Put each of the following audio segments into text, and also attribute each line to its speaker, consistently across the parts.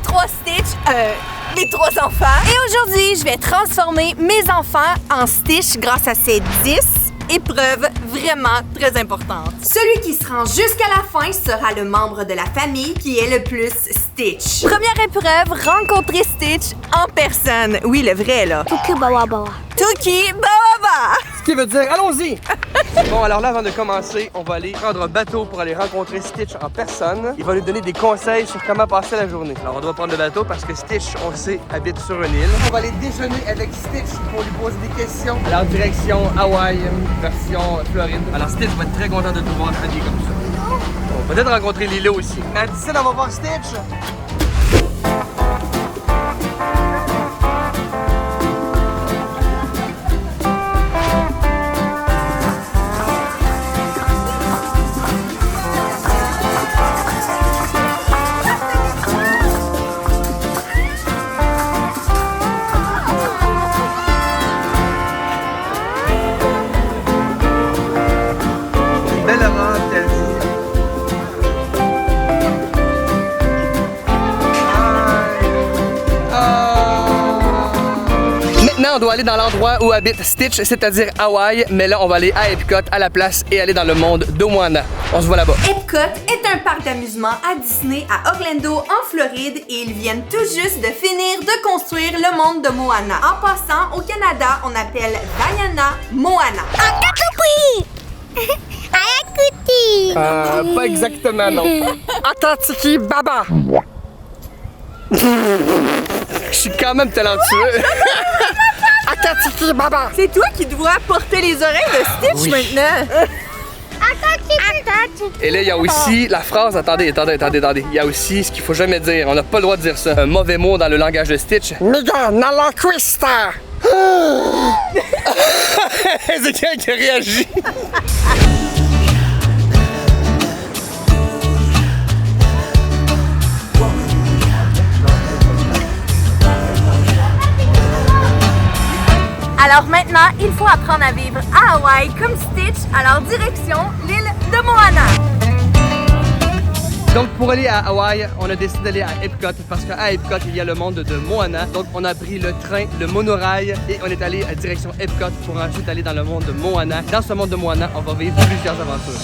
Speaker 1: trois Stitch, mes trois enfants. Et aujourd'hui, je vais transformer mes enfants en Stitch grâce à ces 10 épreuve vraiment très importante. Celui qui se rend jusqu'à la fin sera le membre de la famille qui est le plus Stitch. Première épreuve, rencontrer Stitch en personne. Oui, le vrai, là.
Speaker 2: Tuki bawa bawa.
Speaker 1: Tuki bawa.
Speaker 3: Ce qui veut dire, allons-y! Bon, alors là, avant de commencer, on va aller prendre un bateau pour aller rencontrer Stitch en personne. Il va nous donner des conseils sur comment passer la journée. Alors, on doit prendre le bateau parce que Stitch, on le sait, habite sur une île. On va aller déjeuner avec Stitch pour lui poser des questions. Alors, direction Hawaï, version Floride. Alors, Stitch va être très content de te voir habillé comme ça. On va peut-être rencontrer Lilo aussi. Mais d'ici là, on va voir Stitch. Maintenant, on doit aller dans l'endroit où habite Stitch, c'est-à-dire Hawaï, mais là, on va aller à Epcot à la place et aller dans le monde de Moana. On se voit là-bas.
Speaker 1: Epcot est un parc d'amusement à Disney à Orlando, en Floride, et ils viennent tout juste de finir de construire le monde de Moana. En passant, au Canada, on appelle Vaiana Moana.
Speaker 3: Pas exactement, non. Atantiki Baba. Je suis quand même talentueux. Atantiki Baba.
Speaker 1: C'est toi qui dois porter les oreilles de Stitch maintenant.
Speaker 3: Et là, il y a aussi la phrase, attendez. Il y a aussi ce qu'il faut jamais dire. On n'a pas le droit de dire ça. Un mauvais mot dans le langage de Stitch. Mega nala quista. C'est quelqu'un qui a réagi.
Speaker 1: Alors maintenant, il faut apprendre à vivre à Hawaï comme Stitch, alors direction l'île de Moana.
Speaker 3: Donc pour aller à Hawaï, on a décidé d'aller à Epcot parce qu'à Epcot, il y a le monde de Moana. Donc on a pris le train, le monorail et on est allé à direction Epcot pour ensuite aller dans le monde de Moana. Dans ce monde de Moana, on va vivre plusieurs aventures.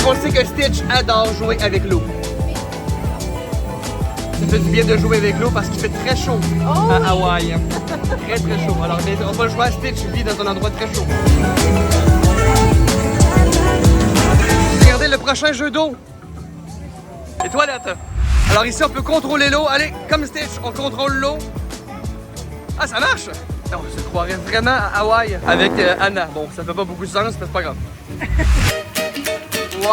Speaker 3: On sait que Stitch adore jouer avec l'eau. Ça fait du bien de jouer avec l'eau parce qu'il fait très chaud à Hawaï. Très chaud. Alors on va jouer à Stitch, vit dans un endroit très chaud. Regardez le prochain jeu d'eau. Les toilettes. Alors ici on peut contrôler l'eau. Allez, comme Stitch, on contrôle l'eau. Ah, ça marche! On se croirait vraiment à Hawaï avec Anna. Bon, ça fait pas beaucoup de sens, mais c'est pas grave. Wow,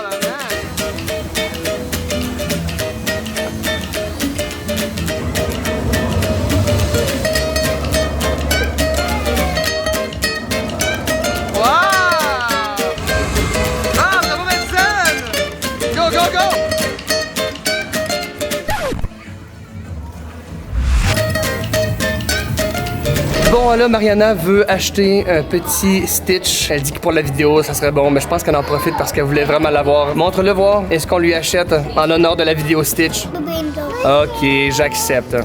Speaker 3: maman! Bon, là, Mariana veut acheter un petit Stitch. Elle dit que pour la vidéo, ça serait bon, mais je pense qu'elle en profite parce qu'elle voulait vraiment l'avoir. Montre-le voir. Est-ce qu'on lui achète en honneur de la vidéo Stitch? Ok, j'accepte.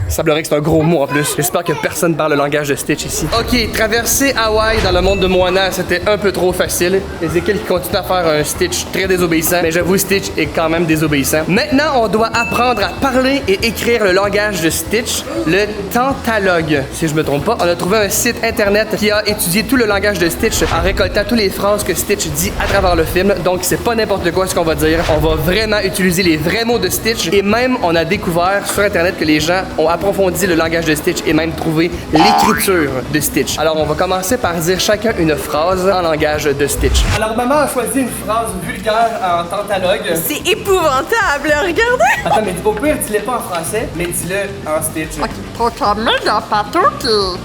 Speaker 3: Il semblerait que c'est un gros mot en plus. J'espère que personne parle le langage de Stitch ici. Ok, traverser Hawaï dans le monde de Moana, c'était un peu trop facile. Ezekiel qui continue à faire un Stitch très désobéissant, mais j'avoue, Stitch est quand même désobéissant. Maintenant, on doit apprendre à parler et écrire le langage de Stitch, le Tantalogue, si je me trompe pas. On a trouvé un site internet qui a étudié tout le langage de Stitch en récoltant toutes les phrases que Stitch dit à travers le film. Donc, c'est pas n'importe quoi ce qu'on va dire. On va vraiment utiliser les vrais mots de Stitch. Et même, on a découvert sur internet que les gens ont approfondi le langage de Stitch et même trouvé l'écriture de Stitch. Alors, on va commencer par dire chacun une phrase en langage de Stitch. Alors, maman a choisi une phrase vulgaire en tantalogue.
Speaker 1: C'est épouvantable, regardez!
Speaker 3: Attends, mais au pire, dis-le pas en français, mais dis-le en Stitch.
Speaker 1: Ok, trop méga patouki!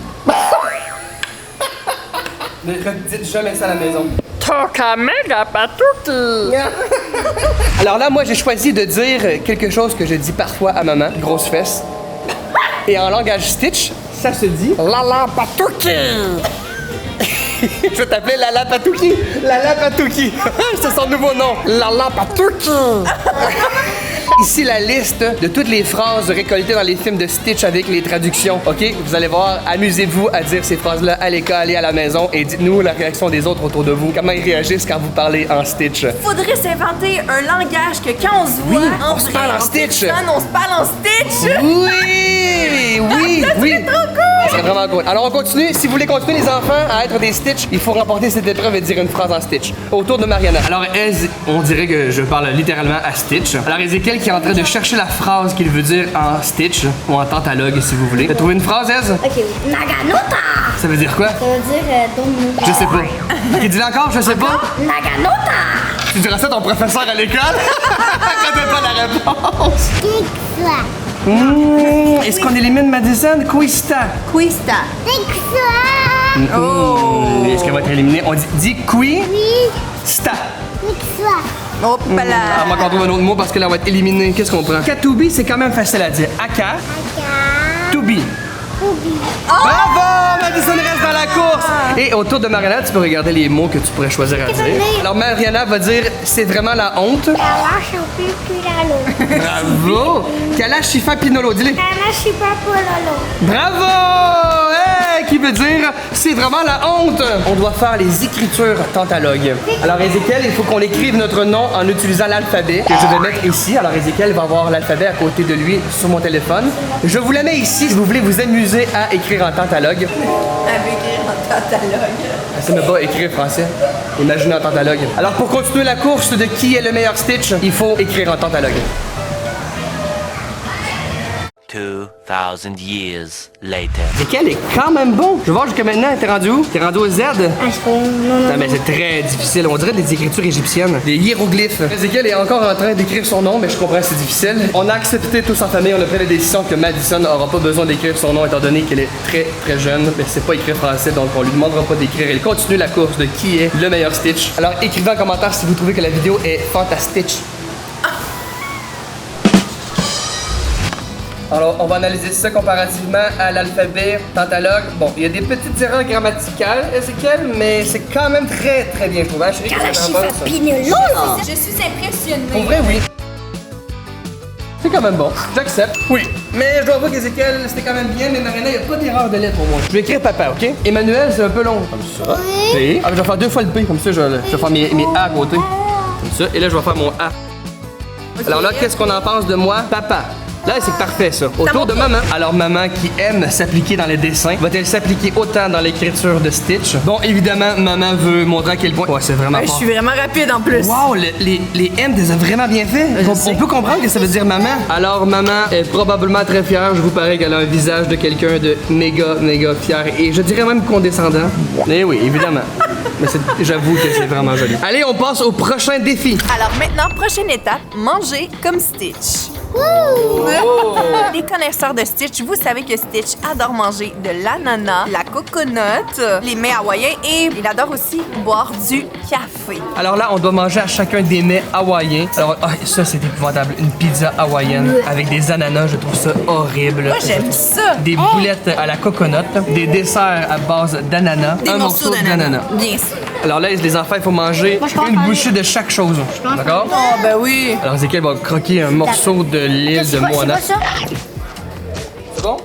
Speaker 3: Ne dites jamais ça à la maison.
Speaker 1: Trop méga patouki!
Speaker 3: Alors là, moi, j'ai choisi de dire quelque chose que je dis parfois à maman, grosse fesse. Et en langage Stitch, ça se dit Lala Patouki. Je vais t'appeler Lala Patouki. Lala Patouki. C'est son nouveau nom. Lala Patouki. Ici, la liste de toutes les phrases récoltées dans les films de Stitch avec les traductions. OK? Vous allez voir, amusez-vous à dire ces phrases-là à l'école et à la maison et dites-nous la réaction des autres autour de vous. Comment ils réagissent quand vous parlez en Stitch.
Speaker 1: Faudrait s'inventer un langage que quand on se voit,
Speaker 3: on se parle en Stitch.
Speaker 1: On se parle en Stitch.
Speaker 3: Oui! Oui! Oui!
Speaker 1: Trop cool!
Speaker 3: Ça serait vraiment cool. Alors, on continue. Si vous voulez continuer, les enfants, à être des Stitch, il faut remporter cette épreuve et dire une phrase en Stitch. Autour de Mariana. Alors, on dirait que je parle littéralement à Stitch. Alors, Ezekiel qui est en train de chercher la phrase qu'il veut dire en Stitch ou en tantalogue, si vous voulez. T'as trouvé une phrase, Ez?
Speaker 2: Ok, oui. Naganota!
Speaker 3: Ça veut dire quoi?
Speaker 2: Ça veut dire donne-nous.
Speaker 3: Je sais pas. Ok, dis-le encore, je sais pas.
Speaker 2: Naganota!
Speaker 3: Tu diras ça à ton professeur à l'école? Quand t'as pas la réponse. Est-ce qu'on élimine Madison? Quista.
Speaker 1: Quista.
Speaker 3: Oh! Est-ce qu'elle va être éliminée? On dit qui? Sta.
Speaker 1: Oh,
Speaker 3: Ah, on va trouver un autre mot parce que là, on va être éliminé. Qu'est-ce qu'on prend? Katubi, c'est quand même facile à dire. Aka. Tubi. Bravo! Madison reste dans la course! Et autour de Mariana, tu peux regarder les mots que tu pourrais choisir à dire. Alors, Mariana va dire c'est vraiment la honte. Bravo! Kalashifa Pinolo, dis-le. Bravo! Hey, qui veut dire c'est vraiment la honte. On doit faire les écritures tantalogues. Alors, Ezekiel, il faut qu'on écrive notre nom en utilisant l'alphabet que je vais mettre ici. Alors, Ezekiel va avoir l'alphabet à côté de lui sur mon téléphone. Je vous la mets ici si vous voulez vous amuser à écrire en tantalogue.
Speaker 1: Elle veut écrire en tantalogue.
Speaker 3: Ça ne pas écrire français. Imaginez en tantalogue. Alors, pour continuer la course de qui est le meilleur Stitch, il faut écrire en tantalogue.
Speaker 4: 2000 years later.
Speaker 3: Ezekiel est quand même bon. Je vais voir jusqu'à maintenant, t'es rendu où? T'es rendu au Z?
Speaker 2: Non.
Speaker 3: Non, mais c'est très difficile. On dirait des écritures égyptiennes. Des hiéroglyphes. Ezekiel est encore en train d'écrire son nom, mais je comprends que c'est difficile. On a accepté tous en famille, on a pris la décision que Madison n'aura pas besoin d'écrire son nom étant donné qu'elle est très très jeune. Mais c'est pas écrit français, donc on lui demandera pas d'écrire. Elle continue la course de qui est le meilleur Stitch. Alors écrivez en commentaire si vous trouvez que la vidéo est fantastique. Alors, on va analyser ça comparativement à l'alphabet tantalogue. Bon, il y a des petites erreurs grammaticales, Ezekiel, mais c'est quand même très, très bien trouvé. Chérie, qu'est-ce que t'en penses?
Speaker 1: Je suis impressionnée.
Speaker 3: Pour vrai, oui. C'est quand même bon. J'accepte. Oui. Mais je dois avouer qu'Ezekiel, c'était quand même bien, mais Marina, il n'y a pas d'erreur de lettre pour moi. Je vais écrire papa, OK? Emmanuel, c'est un peu long. Comme ça. Oui. Ah, je vais faire 2 fois le P, comme ça, je vais faire mes A à côté. Comme ça. Et là, je vais faire mon A. Alors là, qu'est-ce qu'on en pense de moi? Papa. Là, c'est parfait, ça. Autour de maman. Alors, maman qui aime s'appliquer dans les dessins, va-t-elle s'appliquer autant dans l'écriture de Stitch? Bon, évidemment, maman veut montrer à quel point... Ouais, c'est vraiment
Speaker 1: Je
Speaker 3: fort.
Speaker 1: suis vraiment rapide en plus.
Speaker 3: Wow, les M, t'es vraiment bien fait. On peut comprendre que ça veut dire maman. Alors, maman est probablement très fière. Je vous parie qu'elle a un visage de quelqu'un de méga, méga fier. Et je dirais même condescendant. Mais oui, évidemment. Mais j'avoue que c'est vraiment joli. Allez, on passe au prochain défi.
Speaker 1: Alors maintenant, prochaine étape, manger comme Stitch. Les connaisseurs de Stitch, vous savez que Stitch adore manger de l'ananas, la coconut, les mets hawaïens et il adore aussi boire du café.
Speaker 3: Alors là, on doit manger à chacun des mets hawaïens. Alors, ça, c'est épouvantable. Une pizza hawaïenne avec des ananas, je trouve ça horrible.
Speaker 1: Moi, j'aime ça.
Speaker 3: Des boulettes à la coconut, des desserts à base d'ananas,
Speaker 1: Des
Speaker 3: un
Speaker 1: morceaux
Speaker 3: morceau
Speaker 1: d'ananas. Bien sûr.
Speaker 3: Alors là, les enfants, il faut manger
Speaker 2: je pense
Speaker 3: une
Speaker 2: pas.
Speaker 3: bouchée de chaque chose. D'accord?
Speaker 1: Oh, ben oui.
Speaker 3: Alors, Ezekiel va croquer un morceau de l'île de
Speaker 2: C'est
Speaker 3: Moana.
Speaker 2: quoi ça?
Speaker 3: C'est bon?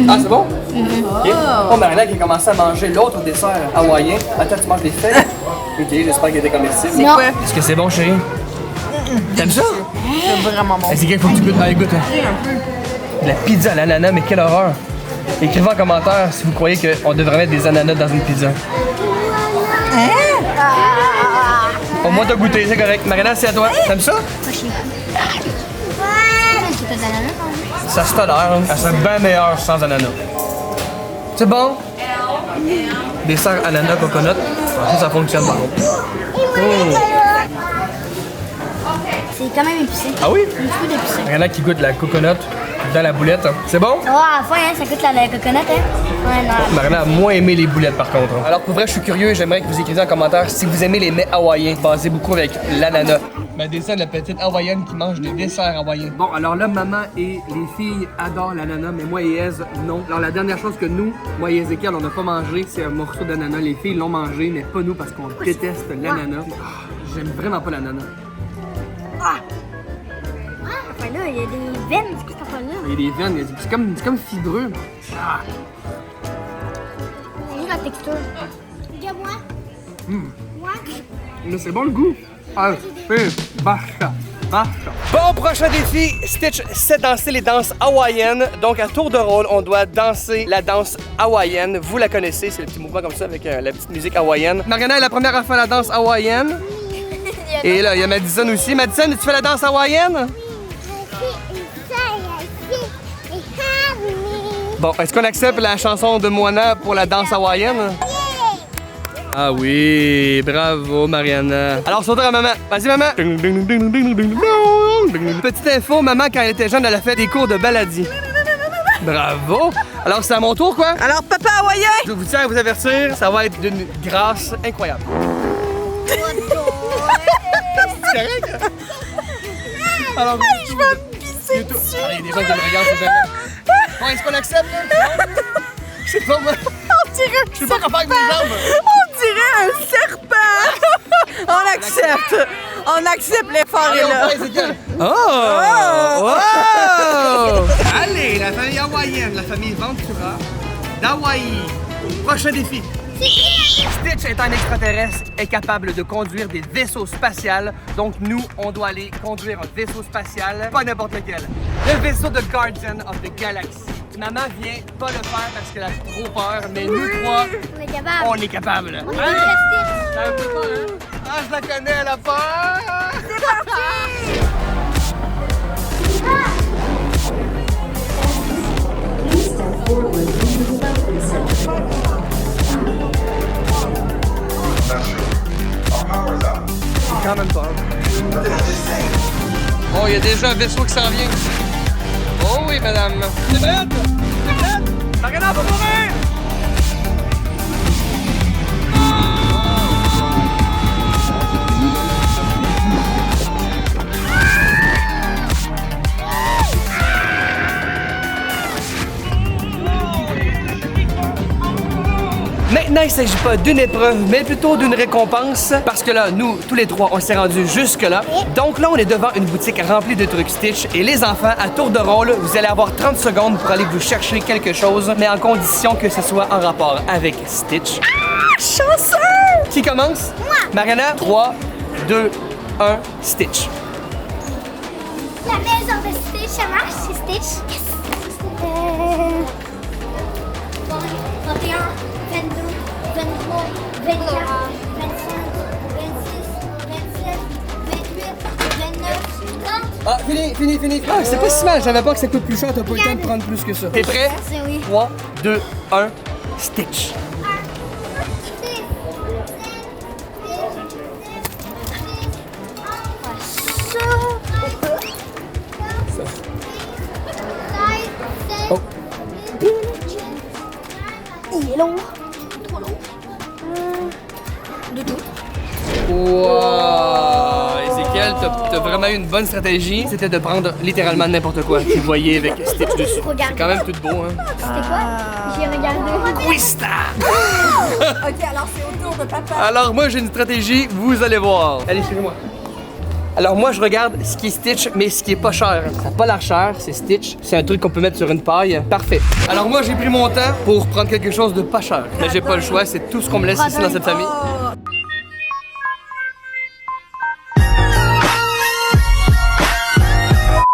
Speaker 3: Ah, c'est bon? OK. Oh, Marina qui a commencé à manger l'autre dessert hawaïen. Attends, tu manges les fèves? OK, j'espère qu'il était comestible.
Speaker 1: C'est quoi?
Speaker 3: Est-ce que c'est bon, chérie? T'aimes ça?
Speaker 1: C'est vraiment bon.
Speaker 3: Ezekiel, faut que tu goûtes. Allez, goûte. La pizza à l'ananas, mais quelle horreur! Écrivez en commentaire si vous croyez qu'on devrait mettre des ananas dans une pizza. Au moins, t'as goûté, c'est correct. Marina, c'est à toi. T'aimes ça? Ça se tolère, hein? Ça serait bien meilleur sans ananas. C'est bon? Dessert ananas coconut. Ça fonctionne par contre.
Speaker 2: C'est quand même épicé.
Speaker 3: Ah oui?
Speaker 2: Un petit peu d'épicé.
Speaker 3: Marina qui goûte la coconut. dans la boulette. C'est bon?
Speaker 2: Oh, à la fin, hein, ça coûte la coconut, hein? Ouais, non.
Speaker 3: Mariana a moins aimé les boulettes par contre. Alors pour vrai, je suis curieux et j'aimerais que vous écriviez en commentaire si vous aimez les mets hawaïens basés beaucoup avec l'ananas. Ben des de la petite hawaïenne qui mange des desserts hawaïens. Bon, alors là, maman et les filles adorent l'ananas, mais moi et Ez, non. Alors la dernière chose que nous, moi et Ezekiel, on n'a pas mangé, c'est un morceau d'ananas. Les filles l'ont mangé, mais pas nous parce qu'on déteste l'ananas. J'aime vraiment pas l'ananas.
Speaker 2: Enfin là, il y a des veines, c'est quoi cette affaire-là?
Speaker 3: Il y a des veines, c'est comme fibreux. Ah.
Speaker 2: C'est juste la texture. Regarde-moi. Moi?
Speaker 3: Mais c'est bon le goût. Ah, basta. Bon, prochain défi, Stitch sait danser les danses hawaïennes. Donc, à tour de rôle, on doit danser la danse hawaïenne. Vous la connaissez, c'est le petit mouvement comme ça avec la petite musique hawaïenne. Mariana est la première à faire la danse hawaïenne. Et là, il y a Madison aussi. Madison, tu fais la danse hawaïenne? Bon, est-ce qu'on accepte la chanson de Moana pour la danse hawaïenne? Ah oui, bravo Mariana. Alors, sauteur à maman. Vas-y, maman. Petite info, maman, quand elle était jeune, elle a fait des cours de baladie. Bravo. Alors, c'est à mon tour, quoi?
Speaker 1: Alors, papa hawaïen!
Speaker 3: Je vous tiens à vous avertir, ça va être d'une grâce incroyable. C'est correct? Alors,
Speaker 1: Je vais me pisser dessus!
Speaker 3: Allez, des gens qui me regardent, c'est jamais. Bon, est-ce qu'on accepte, là? Je sais pas, moi.
Speaker 1: On dirait
Speaker 3: Je sais pas quoi faire avec mes jambes.
Speaker 1: On dirait un serpent! On accepte! On accepte l'effort
Speaker 3: Allez,
Speaker 1: est
Speaker 3: on
Speaker 1: là!
Speaker 3: va, Ezekiel. Oh! Allez, la famille hawaïenne, la famille Ventura d'Hawaï. Prochain défi. Stitch est un extraterrestre, est capable de conduire des vaisseaux spatials. Donc nous, on doit aller conduire un vaisseau spatial, pas n'importe lequel. Le vaisseau de Guardian of the Galaxy. Maman vient pas le faire parce qu'elle a trop peur, mais nous trois,
Speaker 2: On est capable.
Speaker 3: on est capable.
Speaker 2: On est capable.
Speaker 3: T'as un peu peur, hein? Ah, je la connais, elle a peur! Quand même pas. Oh, il y a déjà un vaisseau qui s'en vient. Oh oui, madame. C'est prête? C'est prête? Mariana, va mourir! Maintenant, il ne s'agit pas d'une épreuve, mais plutôt d'une récompense. Parce que là, nous, tous les trois, on s'est rendus jusque-là. Donc là, on est devant une boutique remplie de trucs Stitch. Et les enfants, à tour de rôle, vous allez avoir 30 secondes pour aller vous chercher quelque chose, mais en condition que ce soit en rapport avec Stitch.
Speaker 1: Chanceux!
Speaker 3: Qui commence?
Speaker 2: Moi.
Speaker 3: Mariana, 3, 2, 1, Stitch.
Speaker 2: La maison de Stitch, ça marche, c'est Stitch. Yes. 31, 22, 23, 24, 25, 26, 27, 28, 29, 30.
Speaker 3: Ah, fini. Ah, c'est pas si mal, j'avais pas que ça coûte plus cher, t'as pas eu le temps de prendre plus que ça. T'es prêt?
Speaker 2: C'est oui.
Speaker 3: 3, 2, 1, Stitch. Oh.
Speaker 2: Il est long. Trop long. De tout.
Speaker 3: Wow! Ezekiel, t'as vraiment eu une bonne stratégie. C'était de prendre littéralement n'importe quoi que vous voyez avec Stitch dessus.
Speaker 2: Regarde.
Speaker 3: C'est quand même tout beau, hein?
Speaker 2: C'était quoi? J'ai regardé.
Speaker 3: Quista!
Speaker 1: Ok, alors c'est au tour de papa.
Speaker 3: Alors moi j'ai une stratégie, vous allez voir. Allez, suivez-moi. Alors moi je regarde ce qui est Stitch, mais ce qui est pas cher. Ça n'a pas l'air cher, c'est Stitch. C'est un truc qu'on peut mettre sur une paille. Parfait. Alors moi j'ai pris mon temps pour prendre quelque chose de pas cher. Mais j'ai pas le choix, c'est tout ce qu'on me laisse ici dans cette famille.
Speaker 1: Oh.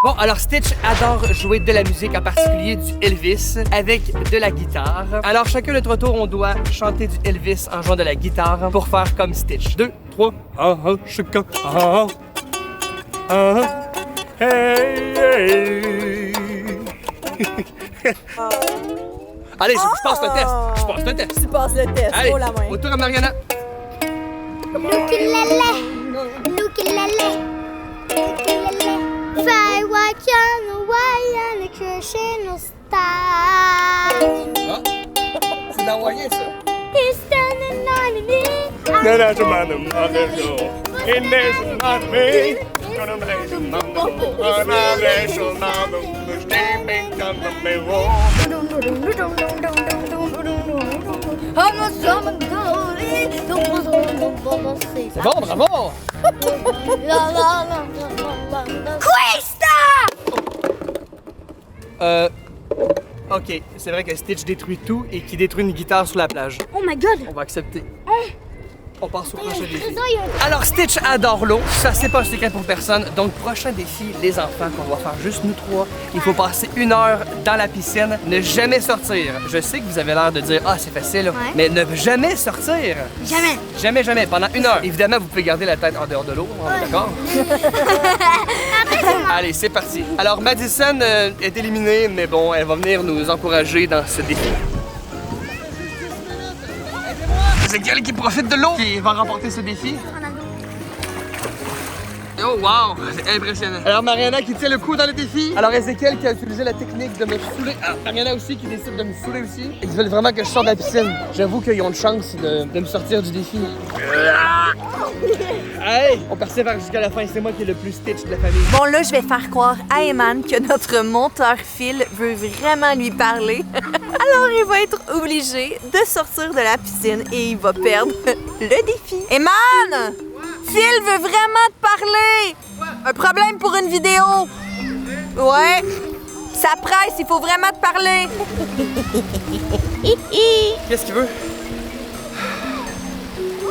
Speaker 3: Bon, alors Stitch adore jouer de la musique, en particulier du Elvis, avec de la guitare. Alors chacun de notre tour, on doit chanter du Elvis en jouant de la guitare pour faire comme Stitch. 2, 3, ah ah, chacun, ah ah, hey, hey. Allez, je passe le test, je passe le test.
Speaker 1: Tu passes le test,
Speaker 3: Allez,
Speaker 1: oh la main.
Speaker 3: au tour à Mariana.
Speaker 2: Ukulele. Fly watch on the wire and the chez nos stars.
Speaker 3: Ah, c'est l'envoyé ça.
Speaker 2: He's standing on the knee.
Speaker 3: C'est bon, bravo! Ok, c'est vrai que Stitch détruit tout et qu'il détruit une guitare sur la plage.
Speaker 2: Oh my god.
Speaker 3: On va accepter. On passe au prochain défi.
Speaker 2: Trésor, il y a-
Speaker 3: Alors, Stitch adore l'eau. Ça, c'est pas un secret pour personne. Donc, prochain défi, les enfants, qu'on va faire juste nous trois. Il faut passer 1 heure dans la piscine, ne jamais sortir. Je sais que vous avez l'air de dire, ah, c'est facile,
Speaker 2: Ouais.
Speaker 3: mais ne jamais sortir.
Speaker 2: Jamais.
Speaker 3: Jamais, jamais, pendant 1 heure. Évidemment, vous pouvez garder la tête en dehors de l'eau, on est d'accord? Allez, c'est parti. Alors, Madison est éliminée, mais bon, elle va venir nous encourager dans ce défi. C'est quelqu'un qui profite de l'eau qui va remporter ce défi. Oh wow, c'est impressionnant. Alors Mariana qui tient le coup dans le défi. Alors Ezekiel qui a utilisé la technique de me saouler. Ah, Mariana aussi qui décide de me saouler aussi. Ils veulent vraiment que je sorte de la piscine. J'avoue qu'ils ont de chance de me sortir du défi. Hey, on persévère jusqu'à la fin. C'est moi qui est le plus Stitch de la famille.
Speaker 1: Bon, là, je vais faire croire à Eman que notre monteur Phil veut vraiment lui parler. Alors, il va être obligé de sortir de la piscine et il va perdre le défi. Eman! Phil veut vraiment te parler! Un problème pour une vidéo? Ouais. Ça presse, il faut vraiment te parler.
Speaker 3: Qu'est-ce qu'il veut?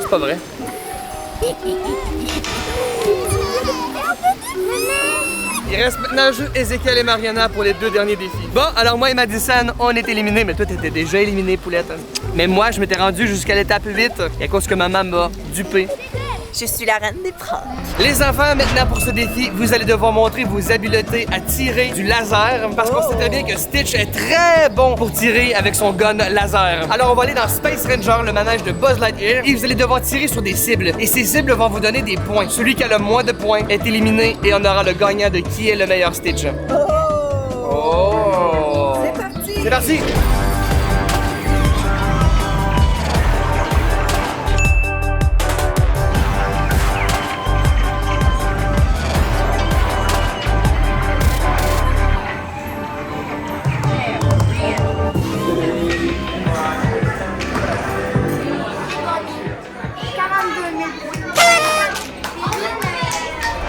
Speaker 3: C'est pas vrai. Il reste maintenant juste Ezekiel et Mariana pour les 2 derniers défis. Bon, alors moi et Madison, on est éliminés, mais toi t'étais déjà éliminé, Poulette. Mais moi, je m'étais rendu jusqu'à l'étape 8 et à cause que maman m'a dupé.
Speaker 1: Je suis la reine des profs.
Speaker 3: Les enfants, maintenant pour ce défi, vous allez devoir montrer vos habiletés à tirer du laser parce qu'on sait très bien que Stitch est très bon pour tirer avec son gun laser. Alors on va aller dans Space Ranger, le manège de Buzz Lightyear, et vous allez devoir tirer sur des cibles. Et ces cibles vont vous donner des points. Celui qui a le moins de points est éliminé et on aura le gagnant de qui est le meilleur Stitch. Oh!
Speaker 1: C'est parti!
Speaker 3: C'est parti!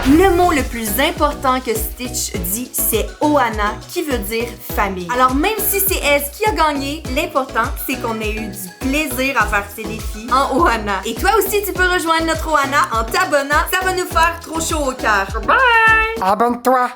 Speaker 1: Le mot le plus important que Stitch dit, c'est Ohana, qui veut dire famille. Alors même si c'est Ez qui a gagné, l'important, c'est qu'on ait eu du plaisir à faire ces défis en Ohana. Et toi aussi, tu peux rejoindre notre Ohana en t'abonnant. Ça va nous faire trop chaud au cœur. Bye!
Speaker 4: Abonne-toi.